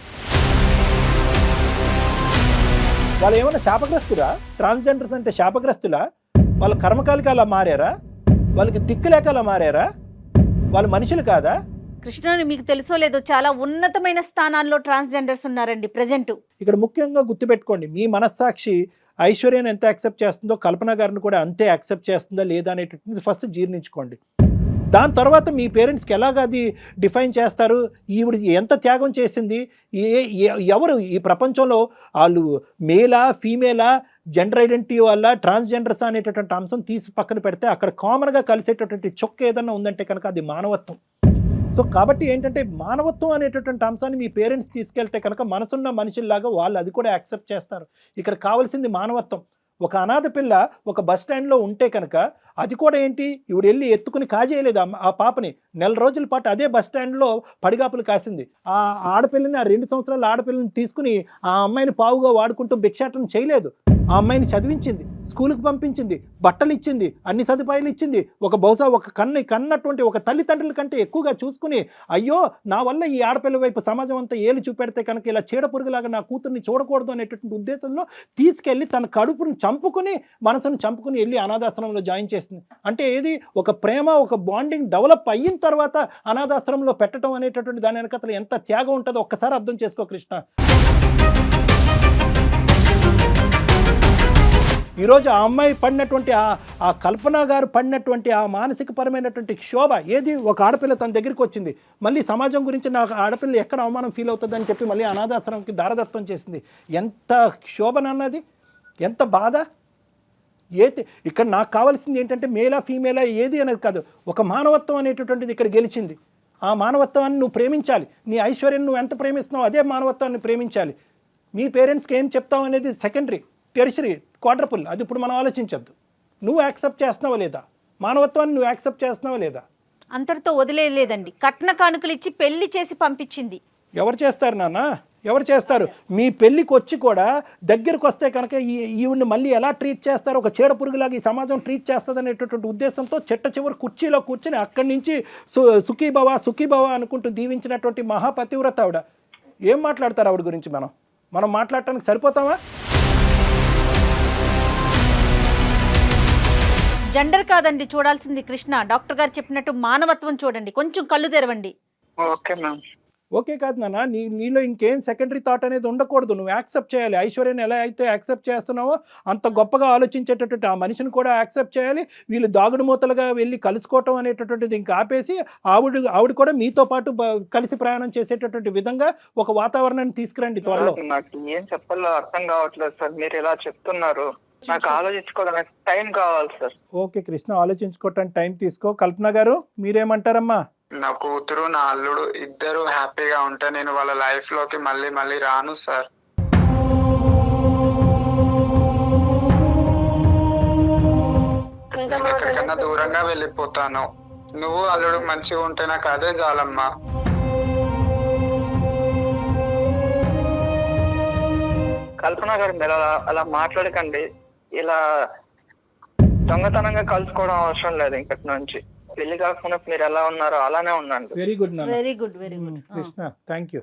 వాళ్ళు ఏమైనా శాపగ్రస్తురా? ట్రాన్స్జెండర్స్ అంటే శాపగ్రస్తులా? వాళ్ళ కర్మకాలికి అలా మారారా? వాళ్ళకి దిక్కులేక అలా మారారా? వాళ్ళు మనుషులు కాదా? కృష్ణని మీకు తెలుసో లేదో చాలా ఉన్నతమైన స్థానాల్లో ట్రాన్స్జెండర్స్ ఉన్నారండి ప్రజెంట్. ఇక్కడ ముఖ్యంగా గుర్తుపెట్టుకోండి, మీ మనస్సాక్షి ఐశ్వర్యను ఎంత యాక్సెప్ట్ చేస్తుందో కల్పన గారిని కూడా అంతే యాక్సెప్ట్ చేస్తుందా లేదా అనేటటువంటిది ఫస్ట్ జీర్ణించుకోండి. దాని తర్వాత మీ పేరెంట్స్కి ఎలాగ అది డిఫైన్ చేస్తారు, ఈవిడ ఎంత త్యాగం చేసింది, ఎవరు ఈ ప్రపంచంలో వాళ్ళు మేలా ఫీమేలా, జెండర్ ఐడెంటిటీ వల్ల ట్రాన్స్జెండర్స్ అనేటటువంటి అంశం తీసి పక్కన పెడితే అక్కడ కామన్గా కలిసేటటువంటి చొక్క ఏదన్నా ఉందంటే కనుక అది మానవత్వం. సో కాబట్టి ఏంటంటే మానవత్వం అనేటటువంటి అంశాన్ని మీ పేరెంట్స్ తీసుకెళ్తే కనుక మనసున్న మనుషుల్లాగా వాళ్ళు అది కూడా యాక్సెప్ట్ చేస్తారు. ఇక్కడ కావాల్సింది మానవత్వం. ఒక అనాథ పిల్ల ఒక బస్ స్టాండ్లో ఉంటే కనుక అది కూడా ఏంటి, ఇవిడు వెళ్ళి ఎత్తుకుని కాజేయలేదు ఆ పాపని. 4 రోజుల పాటు అదే బస్ స్టాండ్లో పడిగాపులు కాసింది. ఆ ఆడపిల్లని, ఆ 2 సంవత్సరాల ఆడపిల్లని తీసుకుని ఆ అమ్మాయిని పావుగా వాడుకుంటూ భిక్షాటన చేయలేదు. ఆ అమ్మాయిని చదివించింది, స్కూల్కి పంపించింది, బట్టలు ఇచ్చింది, అన్ని సదుపాయాలు ఇచ్చింది. బహుశా ఒక కన్నటువంటి ఒక తల్లిదండ్రుల కంటే ఎక్కువగా చూసుకుని, అయ్యో నా వల్ల ఈ ఆడపిల్ల వైపు సమాజం అంతా ఏలు చూపెడితే కనుక ఇలా చీడపురుగులాగా నా కూతుర్ని చూడకూడదు అనేటటువంటి ఉద్దేశంలో తీసుకెళ్ళి తన కడుపును చంపుకుని, మనసును చంపుకుని వెళ్ళి అనాథాశ్రమంలో జాయిన్ చేసింది. అంటే ఏది, ఒక ప్రేమ, ఒక బాండింగ్ డెవలప్ అయిన తర్వాత అనాథాశ్రమంలో పెట్టడం అనేటటువంటి దాని వెనకతలు ఎంత త్యాగం ఉంటుందో ఒక్కసారి అర్థం చేసుకో కృష్ణ. ఈరోజు ఆ అమ్మాయి పడినటువంటి ఆ కల్పన గారు పడినటువంటి ఆ మానసికపరమైనటువంటి క్షోభ ఏది, ఒక ఆడపిల్ల తన దగ్గరికి వచ్చింది, మళ్ళీ సమాజం గురించి నాకు ఆడపిల్ల ఎక్కడ అవమానం ఫీల్ అవుతుందని చెప్పి మళ్ళీ అనాథాశ్రమంకి దారదత్తం చేసింది. ఎంత క్షోభనన్నది, ఎంత బాధ. ఇక్కడ నాకు కావాల్సింది ఏంటంటే మేలా ఫీమేలా ఏది అనేది కాదు, ఒక మానవత్వం అనేటటువంటిది ఇక్కడ గెలిచింది. ఆ మానవత్వాన్ని నువ్వు ప్రేమించాలి. నీ ఐశ్వర్యం నువ్వు ఎంత ప్రేమిస్తున్నావు అదే మానవత్వాన్ని ప్రేమించాలి. మీ పేరెంట్స్కి ఏం చెప్తావు అనేది సెకండరీ, టెరిషరీ, క్వాడ్రపుల్, అది ఇప్పుడు మనం ఆలోచించద్దు. నువ్వు యాక్సెప్ట్ చేస్తున్నావా లేదా, మానవత్వాన్ని నువ్వు యాక్సెప్ట్ చేస్తున్నావా లేదా? అంతటితో వదిలేదండి, కట్న కానుకలు ఇచ్చి పెళ్లి చేసి పంపించింది. ఎవరు చేస్తారు నాన్న, ఎవరు చేస్తారు? మీ పెళ్ళికి వచ్చి కూడా దగ్గరకు వస్తే కనుక ఈవిడ్ని మళ్ళీ ఎలా ట్రీట్ చేస్తారు, ఒక చీడ పురుగులాగా ఈ సమాజం ట్రీట్ చేస్తుంది అనేటటువంటి ఉద్దేశంతో చిట్ట చివరి కుర్చీలో కూర్చొని అక్కడి నుంచి సుఖీభవ అనుకుంటూ దీవించినటువంటి మహాపతివ్రత ఆవిడ. ఏం మాట్లాడతారు ఆవిడ గురించి? మనం మాట్లాడటానికి సరిపోతామా? జెండర్ కాదండి చూడాల్సింది కృష్ణ, డాక్టర్ గారు చెప్పినట్టు మానవత్వం చూడండి, కొంచెం కళ్ళు తెరవండి. Okay ma'am. ఓకే కాదు నాన్న, నీలో ఇంకేం సెకండరీ థాట్ అనేది ఉండకూడదు. నువ్వు యాక్సెప్ట్ చేయాలి. ఐశ్వర్యని ఎలా అయితే యాక్సెప్ట్ చేస్తున్నావో అంత గొప్పగా ఆలోచించేటటువంటి ఆ మనిషిని కూడా యాక్సెప్ట్ చేయాలి. వీళ్ళు దాగుడు మూతలుగా వెళ్ళి కలుసుకోవటం అనేటటువంటిది ఇంకా ఆపేసి ఆవిడ కూడా మీతో పాటు కలిసి ప్రయాణం చేసేటటువంటి విధంగా ఒక వాతావరణాన్ని తీసుకురండి త్వరలో. నాకు ఏం చెప్పాలో అర్థం కావట్లేదు సార్, మీరు ఇలా చెప్తున్నారు. నాకు ఆలోచించుకోవడానికి టైం కావాలి సార్. ఓకే కృష్ణ, ఆలోచించుకోవటానికి టైం తీసుకో. కల్పన గారు మీరేమంటారమ్మా? నా కూతురు నా అల్లుడు ఇద్దరు హ్యాపీగా ఉంటే నేను వాళ్ళ లైఫ్ లోకి మళ్ళీ రాను సార్. ఎక్కడికన్నా దూరంగా వెళ్ళిపోతాను. నువ్వు అల్లుడు మంచిగా ఉంటే నాకు అదే చాలమ్మా. కల్పన గారు మీరు అలా మాట్లాడకండి. ఇలా దొంగతనంగా కలుసుకోవడం అవసరం లేదు. ఇంకటి నుంచి పెళ్లి కాకుండా మీరు ఎలా ఉన్నారో అలానే ఉండండి. Very good very good Krishna, thank you.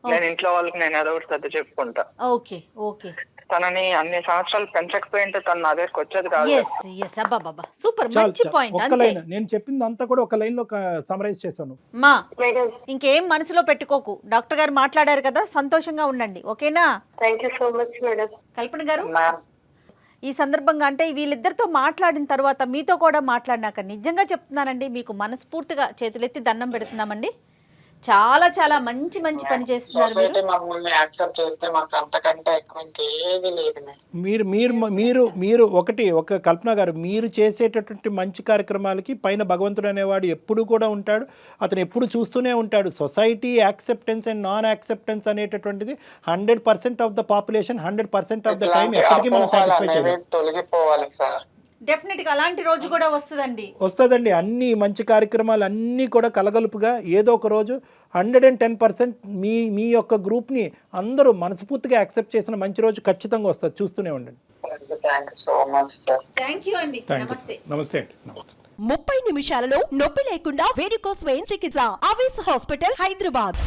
నేను ఇంట్లో వాళ్ళకి నేను ఏదో ఒకటి సర్ది చెప్పుకుంటా. ఓకే. తనని అన్ని సంవత్సరాలు పెంచకపోయింటే తను నా దగ్గరికి వచ్చేది కాదు. ఎస్ ఎస్ అబ్బాబాబా సూపర్ చాలు, మంచి చాలు. పాయింట్ ఒక్క అంతే లైన్ నేను చెప్పింది అంతా కూడా ఒక లైన్ లో సమరైజ్ చేశాను. మా మేడం ఇంకేం మనసులో పెట్టుకోకు, డాక్టర్ గారు మాట్లాడారు కదా, సంతోషంగా ఉండండి, ఓకేనా? Thank you so much madam. Kalpana garu, ma'am ఈ సందర్భంగా అంటే వీళ్ళిద్దరితో మాట్లాడిన తర్వాత మీతో కూడా మాట్లాడినాక నిజంగా చెప్తున్నానండి, మీకు మనస్ఫూర్తిగా చేతులెత్తి దండం పెడుతున్నామండి. చాలా చాలా మంచి మంచి పని చేస్తున్నారు మీరు. సొసైటీ మమ్మల్ని యాక్సెప్ట్ చేస్తే మాకు అంతకంటే ఎక్కువ ఇంకేది లేదు మ్యామ్. మీరు మీరు మీరు మీరు ఒక కల్పన గారు, మీరు చేసేటటువంటి మంచి కార్యక్రమాలకి పైన భగవంతుడు అనేవాడు ఎప్పుడు కూడా ఉంటాడు, అతను ఎప్పుడు చూస్తూనే ఉంటాడు. Society acceptance and non acceptance అనేటటువంటిది 100% of the population 100% of the time ఇట్లాంటి ఎప్పటికీ మనం అపోహలు సాటిస్ఫై అనేవి చేయలేం. తొలగిపోవాలి సార్. డెఫినెట్ గా అలాంటి రోజు కూడా వస్తుందండి. వస్తుందండి. అన్ని మంచి కార్యక్రమాలు అన్నీ కూడా కలగలుపుగా ఏదో ఒక రోజు 110% మీ యొక్క గ్రూప్ని అందరూ మనస్ఫూర్తిగా యాక్సెప్ట్ చేసిన మంచి రోజు ఖచ్చితంగా వస్తుంది. చూస్తూనే ఉండండి. Thank you so much sir. Thank you అండి, థ్యాంక్ నమస్తే. యూ. నమస్తే అండి. నమస్తే. 30 నిమిషాలలో నొప్పి లేకుండా వేడికోస్ వెయిన్ చికిత్స. ఆవేశ హాస్పిటల్, హైదరాబాద్.